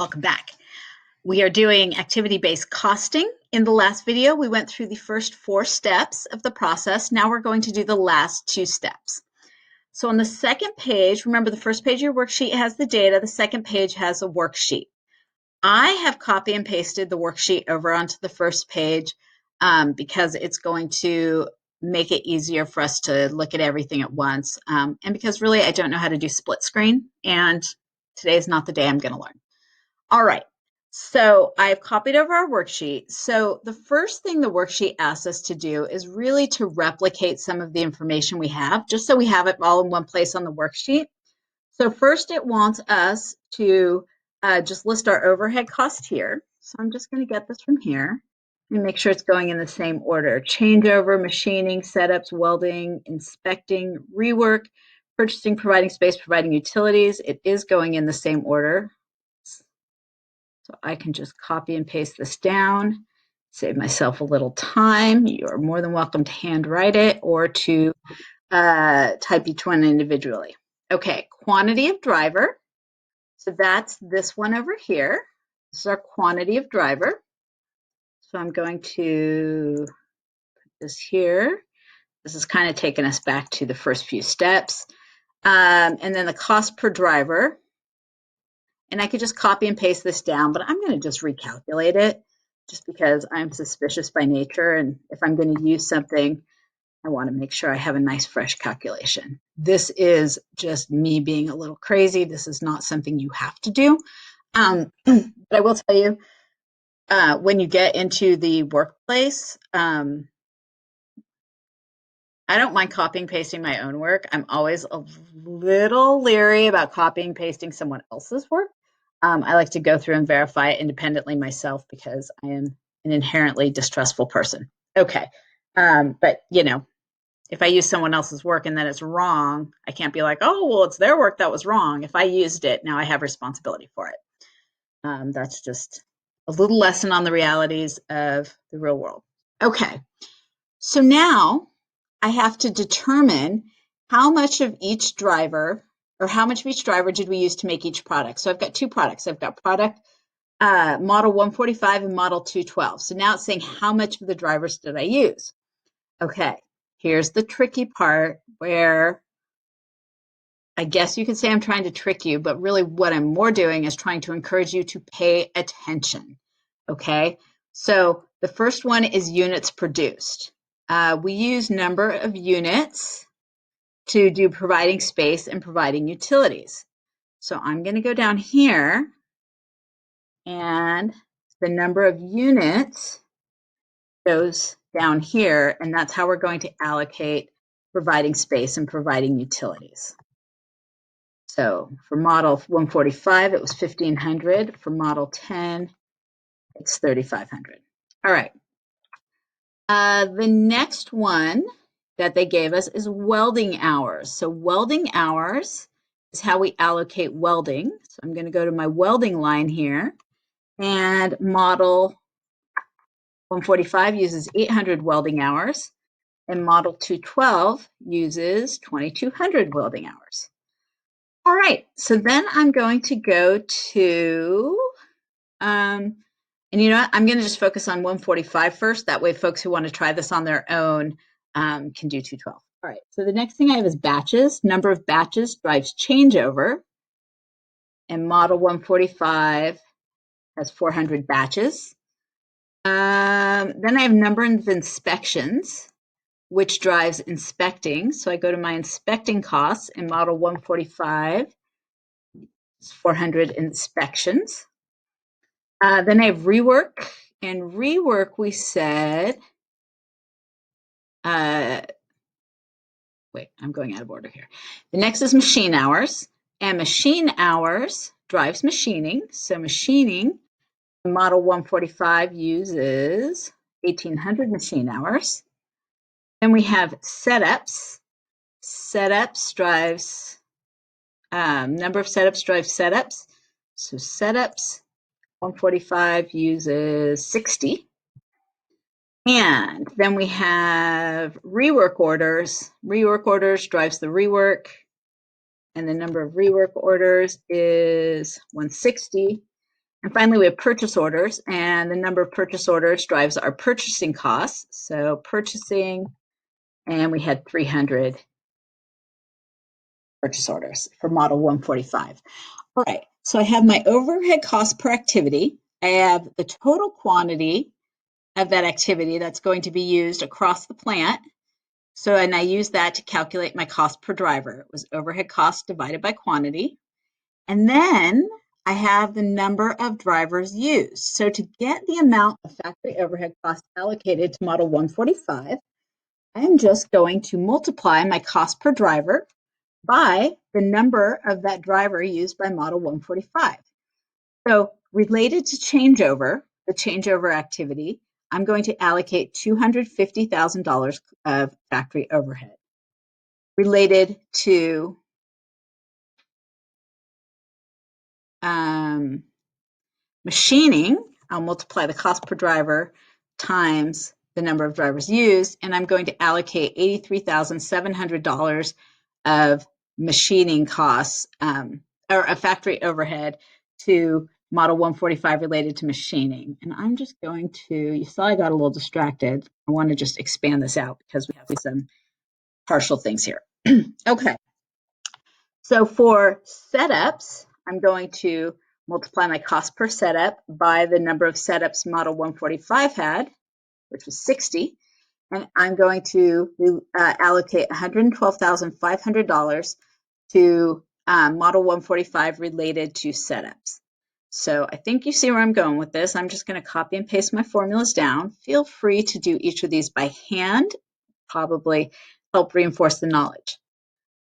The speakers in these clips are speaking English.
Welcome back. We are doing activity-based costing. In the last video, we went through the first 4 steps of the process. Now we're going to do the last 2 steps. So on the second page, remember the first page of your worksheet has the data, the second page has a worksheet. I have copy and pasted the worksheet over onto the first page because it's going to make it easier for us to look at everything at once. And because really I don't know how to do split screen, and today is not the day I'm going to learn. All right, so I've copied over our worksheet. So the first thing the worksheet asks us to do is really to replicate some of the information we have, just so we have it all in one place on the worksheet. So first it wants us to just list our overhead cost here. So I'm just going to get this from here and make sure it's going in the same order. Changeover, machining, setups, welding, inspecting, rework, purchasing, providing space, providing utilities. It is going in the same order. So I can just copy and paste this down, save myself a little time. You're more than welcome to handwrite it or to type each one individually. Okay, quantity of driver. So that's this one over here. This is our quantity of driver. So I'm going to put this here. This is kind of taking us back to the first few steps. And then the cost per driver. And I could just copy and paste this down, but I'm going to just recalculate it just because I'm suspicious by nature. And if I'm going to use something, I want to make sure I have a nice fresh calculation. This is just me being a little crazy. This is not something you have to do. But I will tell you, when you get into the workplace, I don't mind copying and pasting my own work. I'm always a little leery about copying and pasting someone else's work. I like to go through and verify it independently myself because I am an inherently distrustful person. Okay. But, you know, if I use someone else's work and then it's wrong, I can't be like, oh, well, it's their work that was wrong. If I used it, now I have responsibility for it. That's just a little lesson on the realities of the real world. Okay. So now I have to determine how much of each driver or how much of each driver did we use to make each product. So I've got 2 products. I've got product model 145 and model 212. So now it's saying how much of the drivers did I use? Okay, here's the tricky part where I guess you could say I'm trying to trick you, but really what I'm more doing is trying to encourage you to pay attention. Okay, so the first one is units produced. We use number of units to do providing space and providing utilities. So I'm going to go down here and the number of units goes down here, and that's how we're going to allocate providing space and providing utilities. So for model 145, it was 1,500. For model 10, it's 3,500. All right. The next one that they gave us is welding hours. So welding hours is how we allocate welding. So I'm going to go to my welding line here, and model 145 uses 800 welding hours, and model 212 uses 2,200 welding hours. All right, so then I'm going to go to, and you know what, I'm going to just focus on 145 first. That way folks who want to try this on their own can do 212. All right, so the next thing I have is batches. Number of batches drives changeover, and model 145 has 400 batches. Then I have number of inspections, which drives inspecting. So I go to my inspecting costs, and model 145 is 400 inspections. Then I have rework, and rework we said, wait, I'm going out of order here. The next is machine hours, and machine hours drives machining. So machining, model 145 uses 1,800 machine hours. Then we have setups. Setups drives, number of setups drives setups. So setups, 145 uses 60. And then we have rework orders. Rework orders drives the rework. And the number of rework orders is 160. And finally, we have purchase orders, and the number of purchase orders drives our purchasing costs. So purchasing, and we had 300 purchase orders for model 145. All right, so I have my overhead cost per activity. I have the total quantity of that activity that's going to be used across the plant. So, and I use that to calculate my cost per driver. It was overhead cost divided by quantity. And then I have the number of drivers used. So to get the amount of factory overhead cost allocated to model 145, I am just going to multiply my cost per driver by the number of that driver used by model 145. So related to changeover, the changeover activity, I'm going to allocate $250,000 of factory overhead. Related to machining, I'll multiply the cost per driver times the number of drivers used, and I'm going to allocate $83,700 of machining costs or a factory overhead to model 145 related to machining. And I'm just going to, you saw I got a little distracted. I want to just expand this out because we have some partial things here. Okay. So for setups, I'm going to multiply my cost per setup by the number of setups model 145 had, which was 60. And I'm going to allocate $112,500 to model 145 related to setups. So I think you see where I'm going with this. I'm just going to copy and paste my formulas down. Feel free to do each of these by hand, probably help reinforce the knowledge.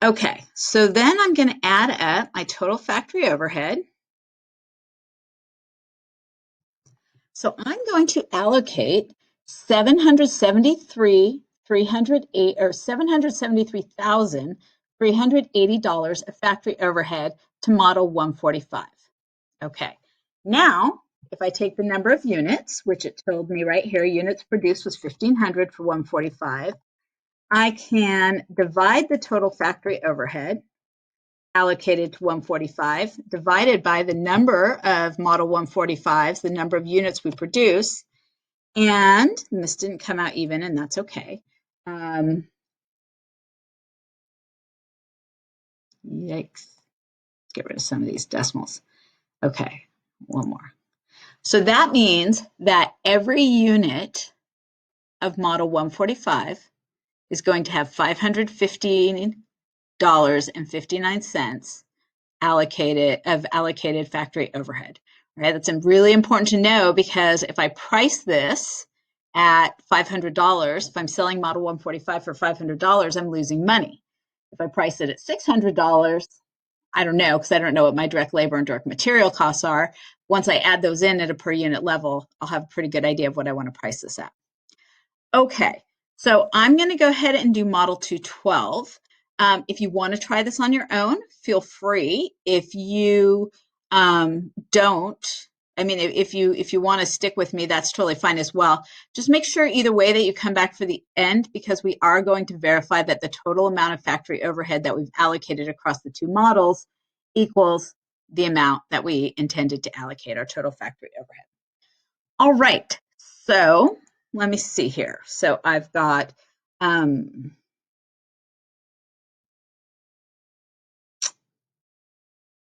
Okay, so then I'm going to add up my total factory overhead. So I'm going to allocate $773,380 of factory overhead to model 145. Okay, now if I take the number of units, which it told me right here, units produced was 1,500 for 145, I can divide the total factory overhead allocated to 145 divided by the number of model 145s, the number of units we produce, and this didn't come out even, and that's okay. Yikes. Let's get rid of some of these decimals. Okay, one more. So that means that every unit of model 145 is going to have $515.59 allocated factory overhead. Right? That's really important to know because if I price this at $500, if I'm selling model 145 for $500, I'm losing money. If I price it at $600, I don't know because I don't know what my direct labor and direct material costs are. Once I add those in at a per unit level, I'll have a pretty good idea of what I want to price this at. Okay, so I'm going to go ahead and do model 212. If you want to try this on your own, feel free. If you don't, I mean, if you want to stick with me, that's totally fine as well. Just make sure either way that you come back for the end because we are going to verify that the total amount of factory overhead that we've allocated across the two models equals the amount that we intended to allocate, our total factory overhead. All right, so let me see here. So I've got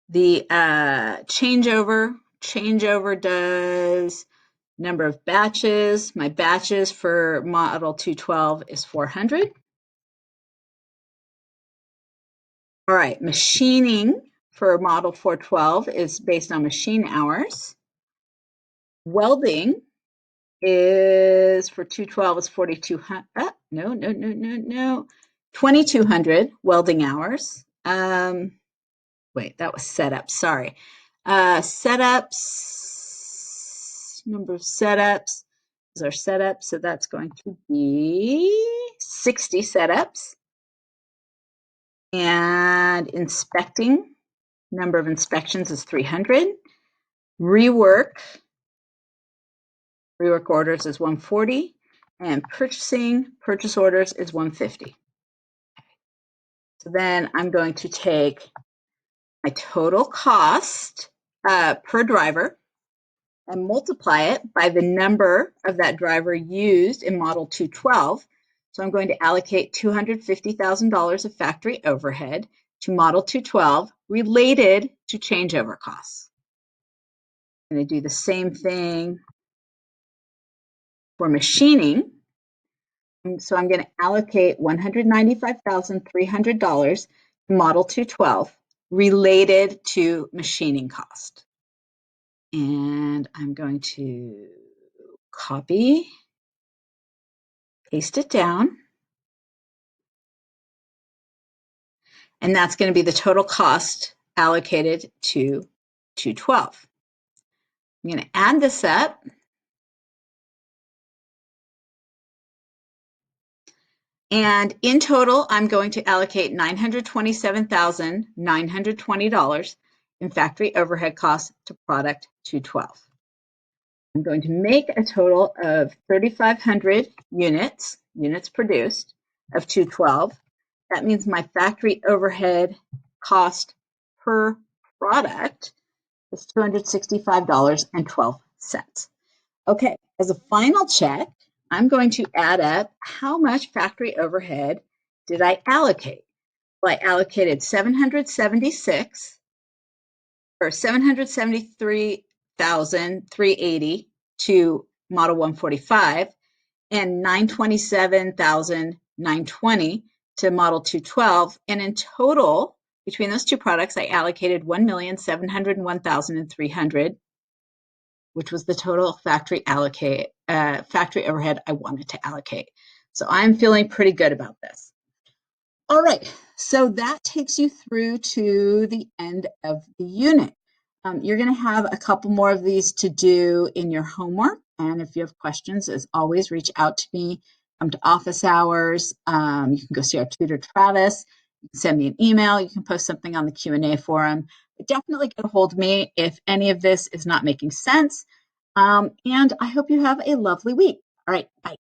the changeover. Changeover does number of batches. My batches for model 212 is 400. All right, machining for model 412 is based on machine hours. Welding is for 212 is 4,200. No. 2,200 welding hours. Wait, that was setups. Sorry. Setups, number of setups is our setup. So that's going to be 60 setups. And inspecting, number of inspections is 300. Rework orders is 140. And purchase orders is 150. So then I'm going to take my total cost per driver. and multiply it by the number of that driver used in Model 212. So I'm going to allocate $250,000 of factory overhead to Model 212 related to changeover costs. I'm going to do the same thing for machining. So I'm going to allocate $195,300 to Model 212 related to machining cost. And I'm going to copy, paste it down. And that's going to be the total cost allocated to 212. I'm going to add this up. And in total, I'm going to allocate $927,920 in factory overhead costs to product 212. I'm going to make a total of 3,500 units produced of 212. That means my factory overhead cost per product is $265.12. Okay, as a final check, I'm going to add up how much factory overhead did I allocate. Well, I allocated 773,380 to Model 145 and 927,920 to Model 212. And in total, between those two products, I allocated 1,701,300, which was the total factory overhead I wanted to allocate. So I'm feeling pretty good about this. All right, so that takes you through to the end of the unit. You're going to have a couple more of these to do in your homework. And if you have questions, as always, reach out to me. Come to office hours. You can go see our tutor, Travis. You can send me an email. You can post something on the Q&A forum. But definitely get a hold of me if any of this is not making sense. And I hope you have a lovely week. All right, bye.